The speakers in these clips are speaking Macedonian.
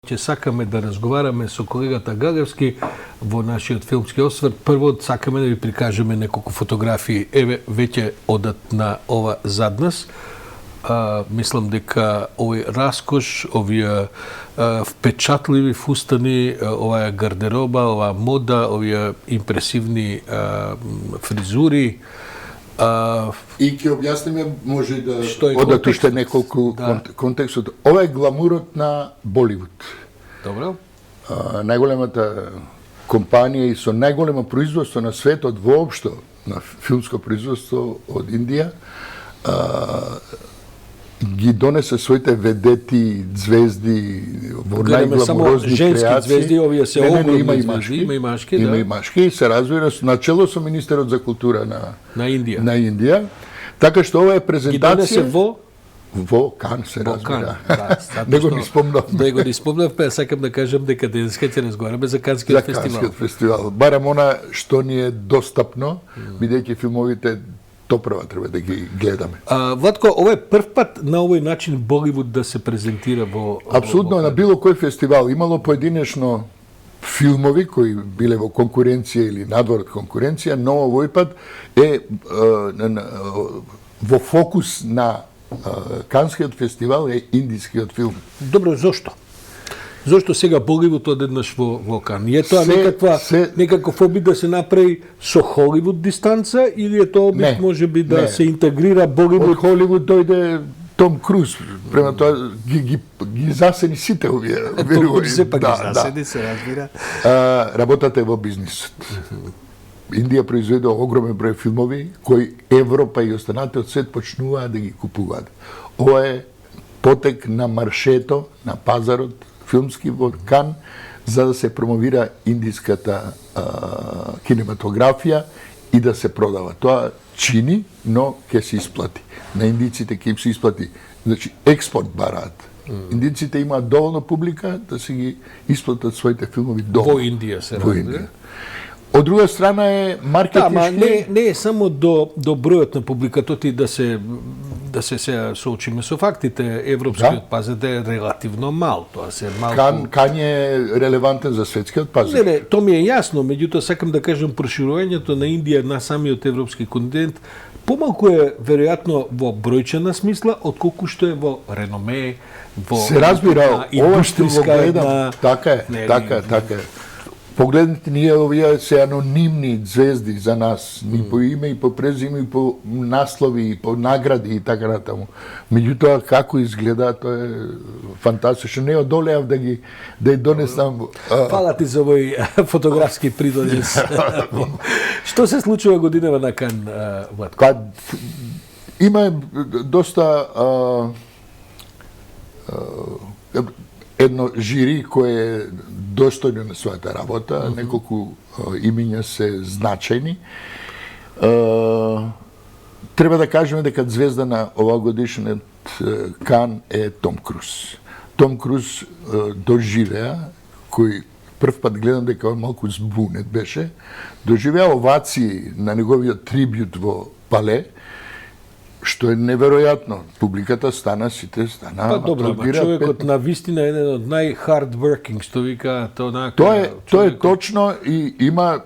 Ќе сакаме да разговараме со колегата Галевски во нашиот филмски осврт. Прво сакаме да ви прикажеме неколку фотографии. Еве, веќе одат на ова зад нас. Мислам дека овој раскош, овие впечатливи фустани, оваа гардероба, оваа мода, овие импресивни фризури, И ќе објасниме, може да одат уште неколку контекстот. Ова е гламурот на Боливуд. Добро. Најголемата компанија и со најголемо производство на светот воопшто, на филмско производство од Индија, ги донесе своите ведети, звезди во најгламурозни креации. Женски звезди, овие се огромни има и звезди, има и машки, има и машки, и се развива начело со министерот за култура на Индија. Така што ова е презентација. Ги донесе во Кан се разбира. Не го ни спомнав. Не го ни спомнав, па сакам да кажам дека денеска ќе разговараме за Канскиот фестивал. За Канскиот фестивал. Барем она што ни е достапно, бидејќи филмовите топрва треба да ги гледаме. Владко, ова е прв пат на овој начин Боливуд да се презентира во... Апсолутно, на било кој фестивал. Имало поединечно филмови кои биле во конкуренција или надвор од конкуренција, но овој пат е во фокус на Канскиот фестивал е индискиот филм. Добро, зошто? Зошто сега Боливуд одеднаш во Кан? Е тоа некаков обид да се направи со Холивуд дистанца или е тоа обид може би да се интегрира Боливуд? Од Холивуд дојде Том Круз, према тоа ги засени сите овие верувања. Сепак ги засени, се разбира. Работата е во бизнисот. Индија произведе огромен број филмови кои Европа и останатите од свет почнуваат да ги купуваат. Ова е потек на маршето, на пазарот филмски во Кан, за да се промовира индиската кинематографија и да се продава. Тоа чини, но ќе се исплати. На индиците ќе им се исплати. Значи, експорт бараат. Индиците имаат доволно публика да се ги исплатат своите филмови дома. Во Индија се разбира. Од друга страна е маркетички... не е само до бројот на публиката, и да се соочиме со фактите. Европскиот пазар е релативно мал. Тоа се малку... Кан е релевантен за светскиот пазар. Не, тоа ми е јасно, меѓутоа сакам да кажам проширувањето на Индија на самиот европски континент помалку е веројатно во бројчена смисла отколку што е во реноме, во се разбира, ова што го гледам, така е. Погледнете, ние овие се анонимни звезди за нас, ни по име и по презиме, и по наслови, и по награди и така натаму. Меѓутоа, како изгледа, тоа е фантастично. Не одолеав да ги донесам... Фала ти за овој фотографски придонес. Што се случува годинава на Кан, Владко? Има доста... едно жири кое е достојно на својата работа, неколку имиња се значајни. Треба да кажеме дека звезда на оваа годишниот Кан е Том Круз. Том Круз доживеа, кој прв пат гледам дека он малку збунет беше, доживеа овации на неговиот трибют во Пале, што е неверојатно. Публиката стана, сите стана... Добро, човекот на вистина е еден од нај-hard working, што вика, тоа е точно и има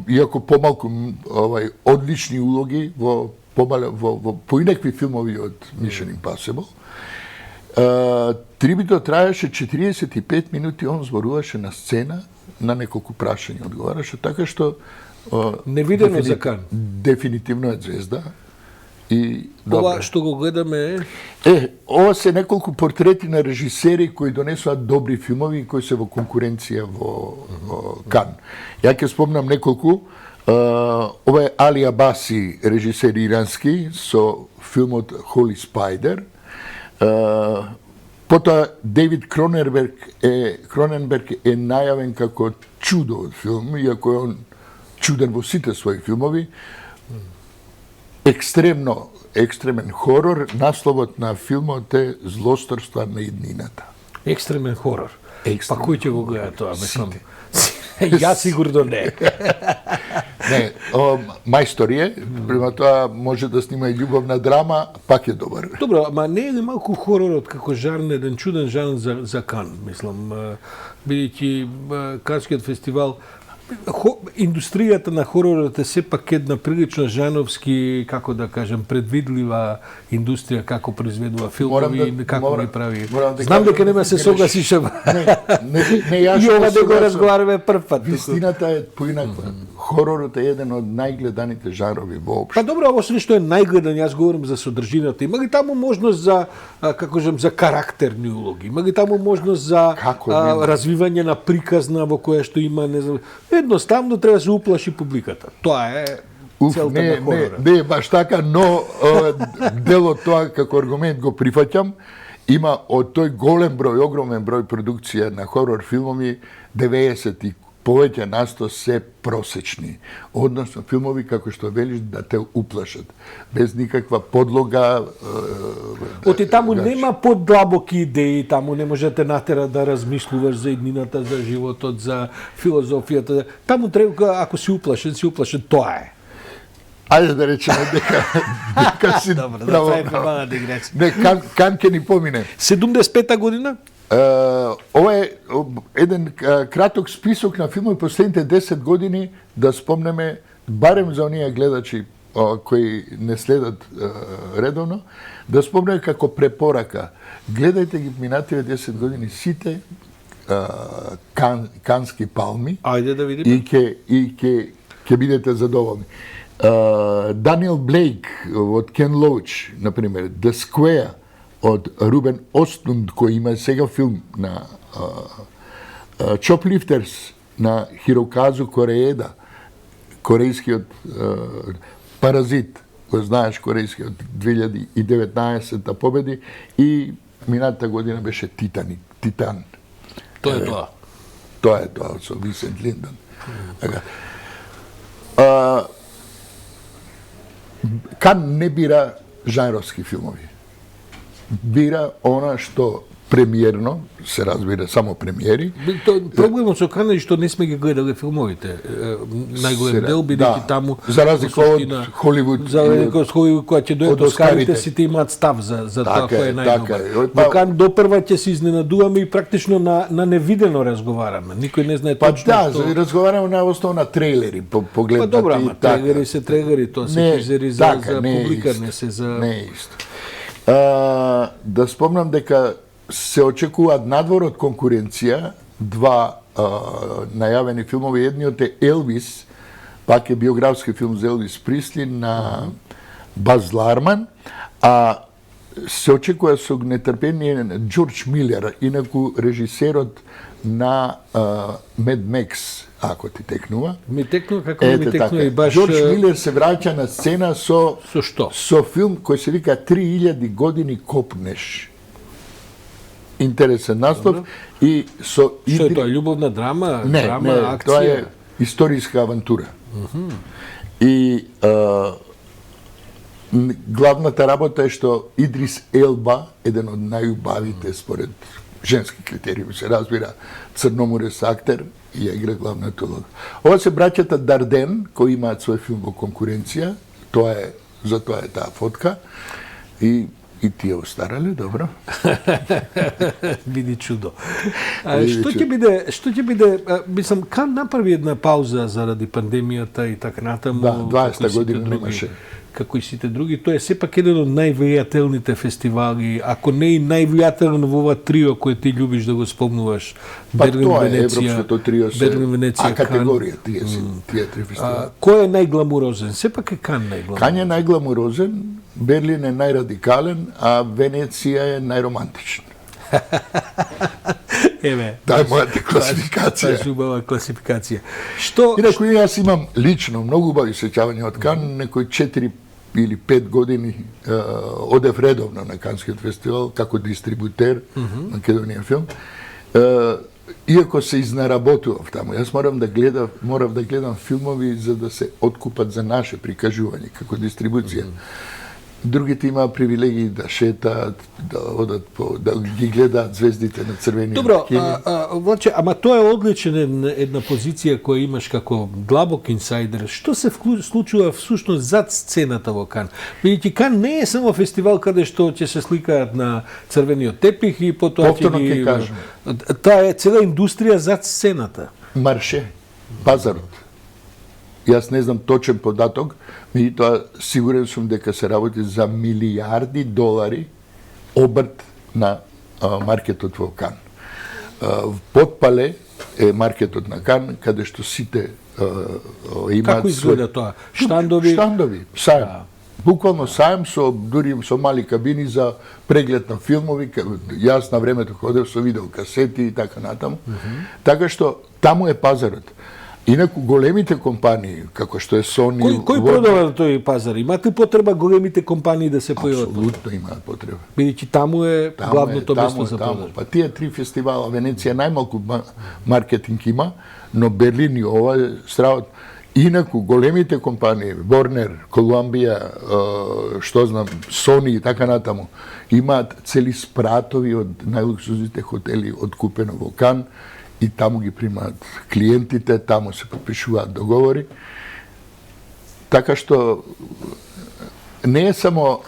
иако помалку одлични улоги во поинакви филмови од Mission Impossible. Трибито траеше 45 минути, он зборуваше на сцена, на неколку прашања одговараше, така што... Невидено за Кан. Дефинитивно е звезда. Ова што го гледаме ова се неколку портрети на режисери кои донесуваат добри филмови и кои се во конкуренција во Кан. Ја ќе спомнам неколку. Ова е Али Абаси, режисер ирански, со филмот Holy Spider. Потоа Дейвид Кроненберг е најавен како чудо од филм, иако е он чуден во сите своји филмови. Екстремен хорор, насловот на филмот е Злосторства на иднината. Екстремен хорор? Па кој ќе го гледа тоа? Ја сигурно не. Не, мајстор е, према тоа може да снима и љубовна драма, пак е добар. Добро, ама не е ли малку хоророт како жанр, еден чуден жанр за Кан, мислам, бидејќи Канскиот фестивал индустријата на хоророт е сепак една прилично жановски, како да кажем, предвидлива индустрија, како произведува филмови, како ги прави. Знам дека нема се согласиш, ама Не, јас и ова да го разговараме прв пат. Вистината е поинаква. Хоророт е еден од најгледаните жанрови воопшто. Па добро, ово се што е најгледан, јас говорам за содржината. Има ли таму можност за, како кажем, за карактерни улоги? Има ли таму можност за развивање на приказна во која што има, не знам, едноставно треба да се уплаши публиката. Тоа е целта на хорора. Не, баш така, но дел од тоа како аргумент го прифаќам. Има од тој голем број, огромен број продукција на хорор филмови, 90 и повеќе насто се просечни. Односно, филмови, како што велиш, да те уплашат. Без никаква подлога. Оти таму нема подлабоки идеи, таму не можете натера да размислуваш за иднината, за животот, за филозофијата. Таму треба, ако си уплашен, тоа е. Ајде да речеме дека си Добро, да право. правиме мала дигресија. Не, Кан ќе ни помине. 75-та година? Ова е еден краток список на филмови последните 10 години, да спомнеме, барем за оние гледачи кои не следат редовно, да спомнеме како препорака. Гледајте ги минативе 10 години сите кански палми. Ајде да видиме. И ќе бидете задоволни. Даниел Блейк од Кен Лоуч, например, The Square од Рубен Остлунд, кој има сега филм на Choplifter's на Хироказу Корееда, корејскиот Паразит, го знаеш, корејскиот 2019 победи, и минатата година беше Титан. Тоа е тоа. Тоа е тоа, со Висент Линдон. Кан не бира жанровски филмови. Бира она што премиерно, се разбира, само премиери. Проблемот со Кан е што не сме ги гледале филмовите. Најголем дел, бидејќи таму... За разлика од Холивуд. За разлика од Холивуд, кога ќе дојдат Оскарите, сите имаат став за тоа кој е најдобар. Во Кан до прва ќе се изненадуваме и практично на невидено разговараме. Никој не знае точно што... Па да, разговараме на основа на трейлери, погледнати. Па добро, ама трейлери се трейлери, тоа се тизери за публика, не се за... Не е исто. Да спомнам дека се очекуваат надвор од конкуренција два најавени филмови. Едниот е Елвис, пак е биографски филм за Елвис Присли на Баз Ларман, а се очекува со нетрпение Џорџ Милер, инаку режисерот на Мед Мекс, ако ти текнува. Ми текнува како ми текнува и баш... Џорџ Милер се враќа на сцена со што? Со филм кој се вика 3000 години копнеш. Интересен наслов и со Што е тоа, љубовна драма, акција? Тоа е историска авантура. И главната работа е што Идрис Елба, еден од најубавите според женски критериуми, се разбира, црноморес актер, и ја игра главната улога. Ова се браќата Дарден, кои имаат свој филм во конкуренција, затоа е таа фотка, и тие остарале, добро. Биди чудо. Што ќе биде, мислам, Кан направи една пауза заради пандемијата и така натаму. Да, 20 година немаше. Како и сите други, тоа е сепак еден од највлијателните фестивали, ако не и највлијателен во ова трио кој ти љубиш да го спомнуваш. Берлин, тоа е Венеција, европското трио, Берлин, Венеција, категорија, тие три фестивали. Кој е најгламурозен? Сепак е Кан најгламурозен. Кан е најгламурозен, Берлин е најрадикален, а Венеција е најромантична. Еве. Таа е мојата класификација. Тоа е убава класификација. Што... Инаку јас имам лично многу убави сеќавања од Кан, некои 4 или 5 години одев редовно на Канскиот фестивал како дистрибутер Македонија филм. Иако се изнаработував таму, јас морав да гледам филмови за да се откупат за наше прикажување како дистрибуција. Другите имаа привилегии да шетаат, да одат да ги гледаат звездите на црвениот кин. Добро, Влаче, ама тоа е одличен една позиција која имаш како длабок инсайдер. Што се случува всушност зад сцената во Кан? Бидејќи Кан не е само фестивал каде што ќе се сликаат на црвениот тепих и потоа ќе кажам. Таа е цела индустрија зад сцената. Марше, пазарот. Јас не знам точен податок, меѓутоа сигурен сум дека се работи за милиарди долари обрт на маркетот во Кан. Потпале е маркетот на Кан, каде што сите имаат... Како изгледа тоа? Штандови? Штандови, сајам. Буквално сајам дури со мали кабини за преглед на филмови. Јас на времето ходев со видеокасети и така натаму. Така што таму е пазарот. Инаку големите компании, како што е Sony... Кој продава на тој пазар? Имате потреба големите компании да се појават? Апсолутно имаат потреба. Бидејќи таму е главното место за продажба. Па тие три фестивала, Венеција најмалку маркетинг има, но Берлин и ова е стравот. Инаку големите компании, Warner, Columbia, што знам, Sony и така натаму, имаат цели спратови од најлуксузните хотели откупено во Кан, и таму ги примаат клиентите, таму се подпишуваат договори. Така што не е само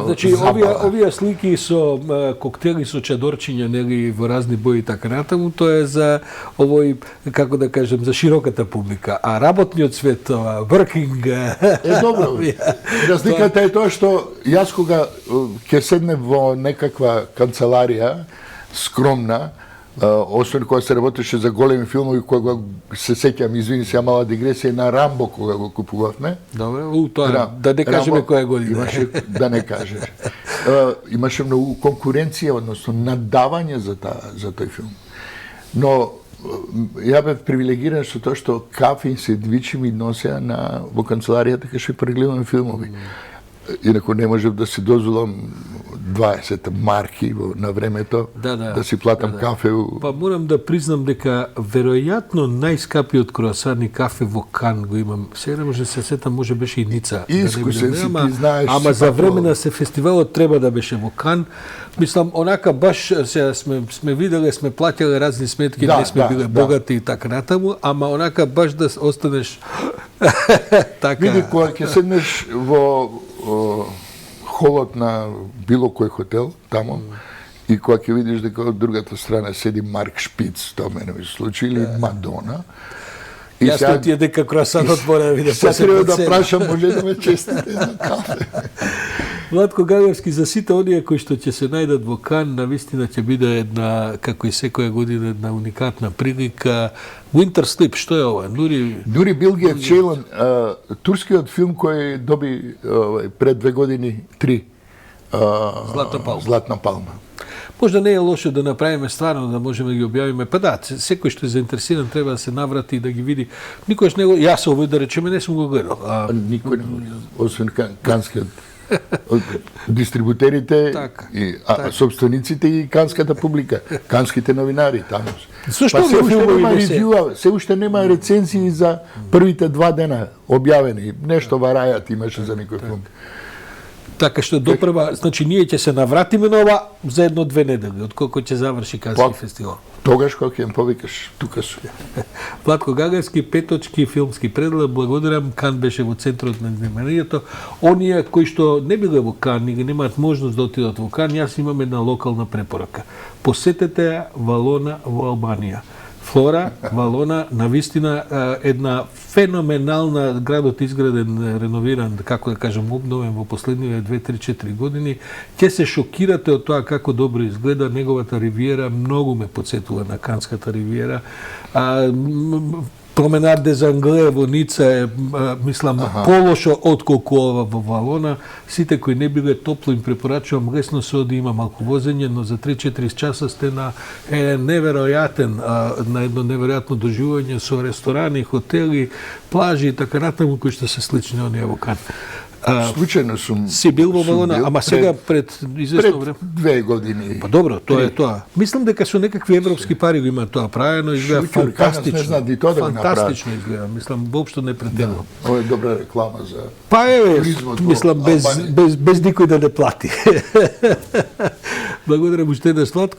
значи, забава. овие слики со коктели со чадорчиња, нели, во разни бои и така натаму, тоа е за овој, како да кажем, за широката публика. А работниот свет, working... Е, добро. Разликата е тоа што јас кога ќе седнем во некаква канцеларија, скромна, освен кога се работеше за големи филмови, кога се сеќам, извини се, мала дигресија, на Рамбо кога го купувавме. Добре, тоа да не кажеме која година. Имаше, да не кажеш. Имаше многу конкуренција, односно надавање за тој филм. Но ја бев привилегиран со тоа што кафе и сендвичи ми носеа во канцеларијата кај што прегледуваме филмови. Инаку не можев да си дозволам 20 марки на времето да си платам кафе. Па морам да признам дека веројатно најскапиот круасан и кафе во Кан го имам. Сега не може да се сетам, може беше и Ница. Искусен си, ти знаеш. Ама за време на се фестивалот треба да беше во Кан. Мислам, онака баш сега сме виделе, сме платиле разни сметки, не сме биле богати и така натаму, ама онака баш да останеш така. Види, кога ќе седнеш во холот на било кој хотел таму и кога ќе видиш дека од другата страна седи Марк Шпиц, тоа мене ми се случи, или Мадона. Јасно ти е дека круасанот мора да биде посебно. Сега треба да прашам, може да ме честите на кафе. Владко Гагарски, за сите оние кои што ќе се најдат во Кан, навистина ќе биде една, како и секоја година, една уникатна прилика. Winter Sleep, што е ова? Нури Билгиев Чейлан, турскиот филм кој доби пред 2 години 3 Златна палма. Можда не е лошо да направиме стварно, да можеме да ги објавиме. Па да, секој што е заинтересиран треба да се наврати и да ги види. Никош не го, јас овој да речеме не сум го гледал. Никој не го гледал, освен канскиот. Дистрибутерите, собствениците и канската публика, канските новинари таму. Се уште нема рецензии за првите 2 дена објавени. Нешто варајат имаше за некој филм. Така што допрва, значи ние ќе се навратиме на ова за 1-2 недели, отколку ќе заврши Кански фестивал. Тогаш кога ќе повикаш, тука су. Владко Гагарски, 5 точки филмски предлог. Благодарам. Кан беше во центрот на вниманието. Оние кои што не биле во Кан и немаат можност да отидат во Кан, јас имам една локална препорака. Посетете Валона во Албанија. Флора, Валона, навистина една феноменална, градот изграден, реновиран, како да кажем, обновен во последниве 2-3-4 години. Ќе се шокирате од тоа како добро изгледа. Неговата ривиера многу ме потсетува на Канската ривиера. Променад де Зангле во Ница е, мислам, полошо отколку ова во Валона. Сите кои не биле топло им препорачувам, лесно се оди, има малку возење, но за 3-4 часа сте на едно неверојатно доживување со ресторани, хотели, плажи и така натаму кои што се слични оние во Кан. Случајно сум си бил во Валона, ама сега пред известно време. 2 години. Па добро, тоа е тоа. Мислам дека со некакви европски пари го има тоа правено, изгледа фантастично. Фантастично изгледа, мислам воопшто не претенувам. Ова е добра реклама за па мислам без никој да не плати. Благодарам уште еднаш, Владко.